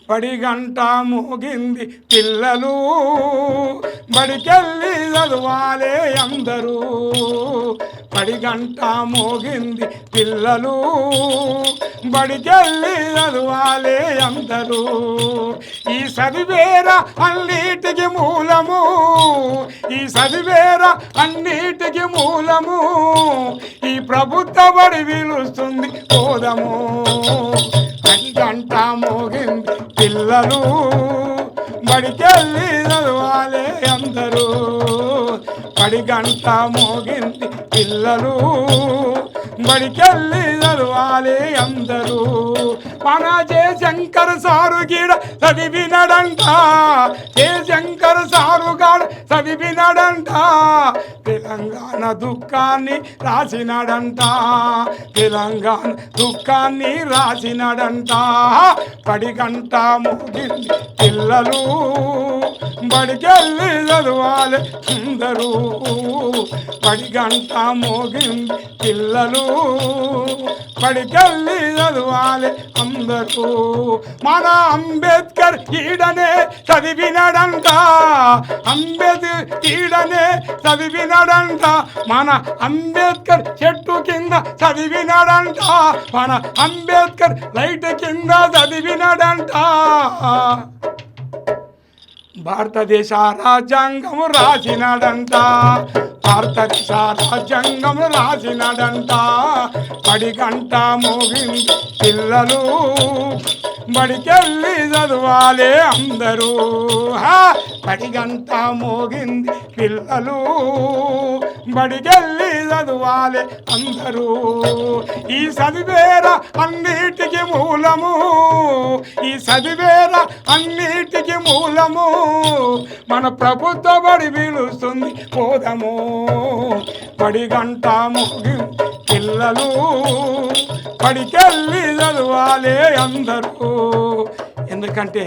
బడి గంట మోగింది పిల్లలు బడికెళ్ళి చదవాలే అందరూ బడి గంట మోగింది పిల్లలు బడికెళ్ళి చదవాలే అందరూ ఈ చదివేరా అన్నిటికి మూలము ఈ చదివేరా అన్నిటికి మూలము ఈ ప్రభుత్వ బడి పిలుస్తుంది పోదము బడి గంట మోగింది పిల్లలు బడికెళ్ళి చదవాలే అందరూ బడి గంట మోగింది పిల్లలు బడికెళ్ళి చదవాలి అందరూ మన జయశంకర్ సారు గీడ చదివినడంట జయశంకర్ సారు గాడ చదివినడంట తెలంగాణ దుఃఖాన్ని రాసినడంట తెలంగాణ దుఃఖాన్ని రాసినడంట బడి గంట మోగింది పిల్లలు బడికెళ్ళి చదవాలి అందరూ బడి గంట మోగింది పిల్లలు బడికెళ్ళి చదవాలి అందరూ మన అంబేద్కర్ ఈడనే చదివినడంట అంబేద్కర్ ఈడనే చదివినడంట మన అంబేద్కర్ చెట్టు కింద చదివినడంట మన అంబేద్కర్ లైట్ కింద చదివినడంట భారతదేశ రాజ్యాంగము రాసినాడంట భారతదేశ రాజ్యాంగము రాసినాడంట బడి గంట మోగింది పిల్లలు బడికెళ్ళి చదవాలి అందరూ బడి గంట మోగింది పిల్లలు బడికెళ్ళి చదవాలి అందరూ ఈ చదివేరా అన్నిటికి మూలము ఈ చదివేరా అన్నిటికి మూలము మన ప్రభుత్వ బడి పిలుస్తుంది పోదము బడి గంట మోగింది పిల్లలు బడికెళ్ళి చదవాలి అందరూ ఎందుకంటే